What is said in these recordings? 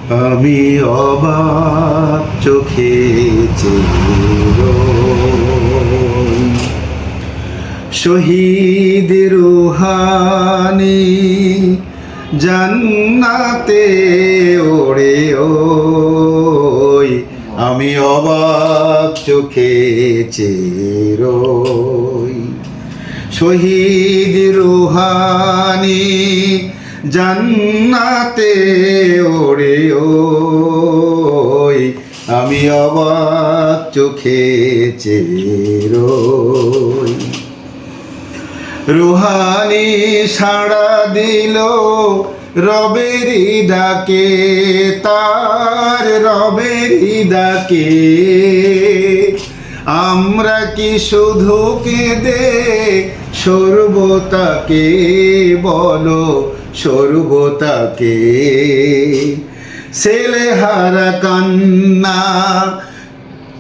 আমি অবাক চোখে চেয়ে রই। শহীদ রুহানি জান্নাতে ওড়ে ওই, আমি অবাক চোখে চেয়ে রই। শহীদ রুহানি জান্নাতে ওড়ে ওই, আমি অবাক চোখে চেয়ে রই। রুহানি সাড়া দিল রবেরই ডাকে, তার রবেরই ডাকে। আমরা কি শুধু কেঁদে সর্বতাকে, বলো সর্বতাকে। ছেলেহারা কান্না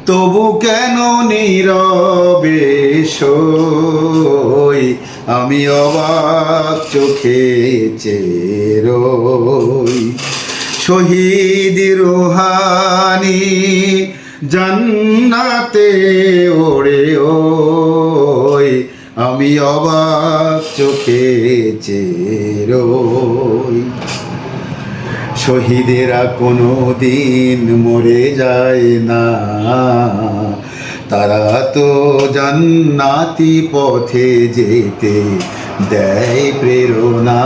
তবু কেন নীরবে সই, আমি অবাক চোখে চেয়ে রই। শহীদ রুহানি জান্নাতে ওড়ে ওই, আমি অবাক চোখে চেয়ে রই। শহীদেরা কোনো দিন মরে যায় না, তারা তো জান্নাতি পথে যেতে দেয় প্রেরণা।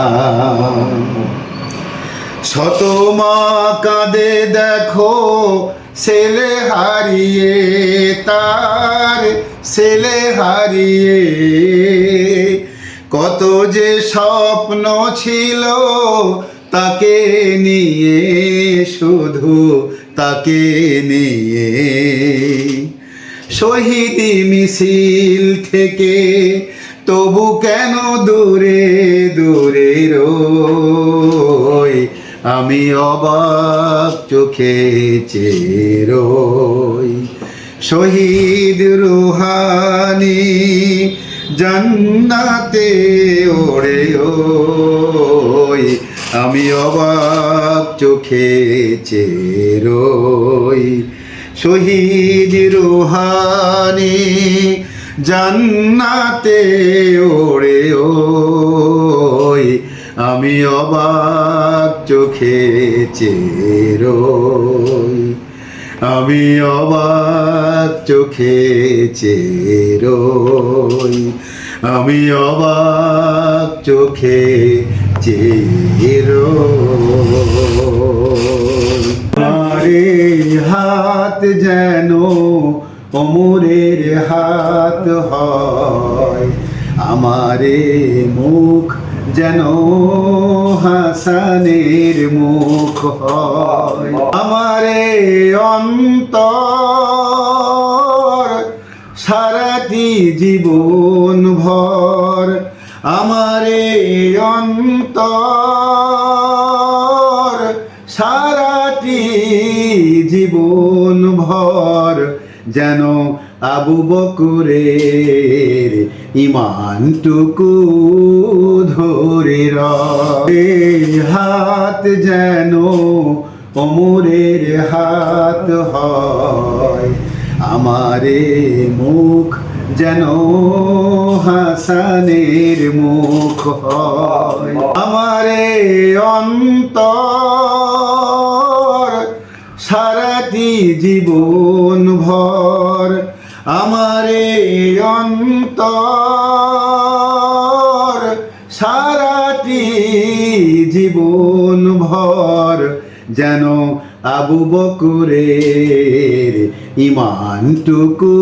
শত মা কাঁদে দেখো ছেলে হারিয়ে, তার ছেলে হারিয়ে। কত যে স্বপ্ন ছিল তাকে নিয়ে, শুধু তাকে নিয়ে। শহীদি মিছিল থেকে তবু কেন দূরে দূরে রই, আমি অবাক চোখে চেয়ে রই। শহীদ রুহানি জান্নাতে ওড়ে ওই, আমি অবাক চোখে চেয়ে রই। শহীদ রুহানি জান্নাতে ওড়ে ওই, আমি অবাক চোখে চেয়ে রই। আমি অবাক চোখে চেয়ে রই। আমি অবাক চোখে চেয়ে রই। আমারে হাত যেন ওমরের হাত হয়, আমারে মুখ যেন হাসানের মুখ হয়। আমারে অন্তর সারাটি জীবন ভর, আমারে অন্তর সারাটি জীবন ভর যেন আবু বকরের ইমানটুকু ধরে রয়। হাত যেন ওমরের হাত হয়, আমারে মুখ যেন হাসানের মুখ হয়। আমারে অন্তর সারাটি জীবন ভর, আমারে অন্তর সারাটি জীবন ভর যেন আবু বকরের ইমানটুকু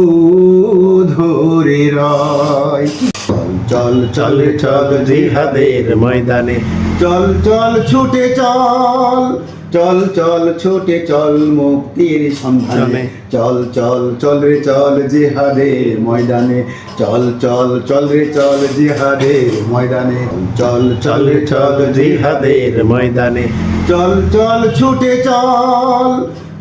ধরে রয়। চল চল চল জিহাদের ময়দানে, চল চল ছুটে চল, চল চল ছুটে চল মুক্তির সন্ধানে। চল চল চল রে চল জিহাদের ময়দানে, চল চল চল রে চল জিহাদের ময়দানে। চল চল রে চল জিহাদের ময়দানে, চল চল ছুটে চল,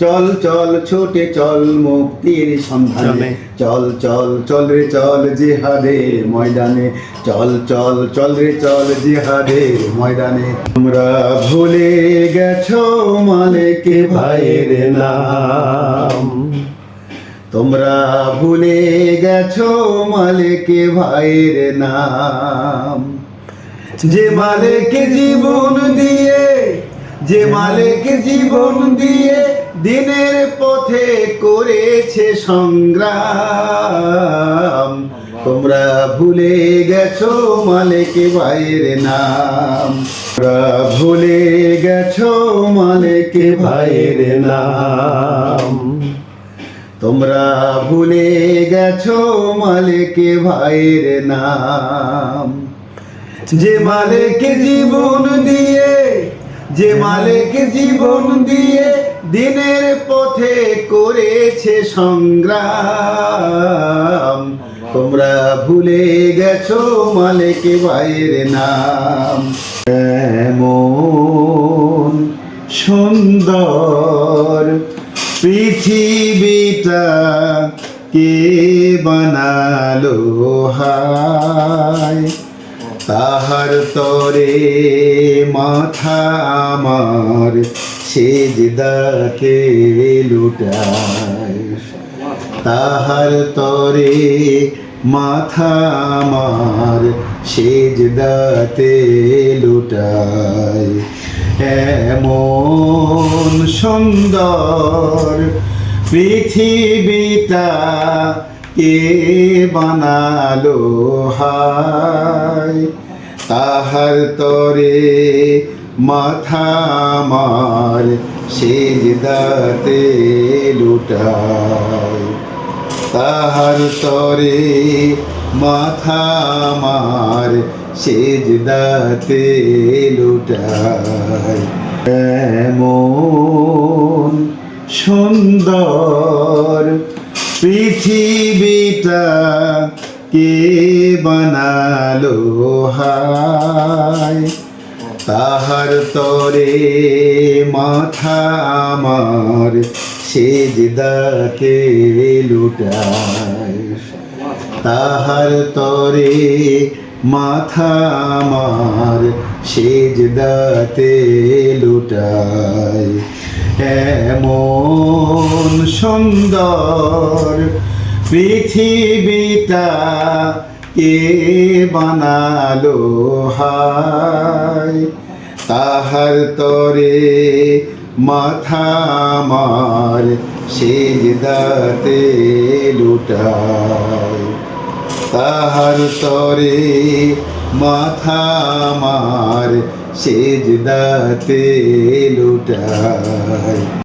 চল চল ছুটে চল মুক্তির সন্ধানে, চল চল চল রে চল জিহাদের ময়দানে, চল চল চল রে চল জিহাদের ময়দানে। তোমরা ভুলে গেছো মালিক ভাইয়ের নাম, তোমরা ভুলে গেছো মালিক ভাইয়ের নাম। যে মালিক জীবন দিয়ে, যে মালিক জীবন দিয়ে দিনের পথে করেছে সংগ্রাম, তোমরা ভুলে গেছো মালিক ভাইয়ের নাম, তোমরা ভুলে গেছো মালিক ভাইয়ের নাম, তোমরা ভুলে গেছো মালিক ভাইয়ের নাম। যে মালিক জীবন দিয়ে, যে মালিক জীবন দিয়ে দিনের পথে করেছে সংগ্রাম, তোমরা ভুলে গেছো মালিক ভাইয়ের নাম। এমন সুন্দর পৃথিবীটা কে বানালো হায়, তাহার তরে মাথা আমার সেজদাতে লুটায়, তাহার তরে মাথা আমার সেজদাতে লুটায়। এমন সুন্দর পৃথিবীটা কে বানালো হায়, তাহার তরে মাথা আমার সেজদাতে লুটায়, তাহার তরে মাথা আমার সেজদাতে লুটায়। এমন সুন্দর পৃথিবীটা কে বানালো হায়, তাহার তরে মাথা আমার সেজদাতে লুটায়, তাহার তরে মাথা আমার সেজদাতে লুটায়। এমন সুন্দর পৃথিবীটা কে বানালো হায়, তাহার তরে মাথা আমার সেজদাতে লুটায়, তাহার তরে মাথা আমার সেজদাতে লুটায়।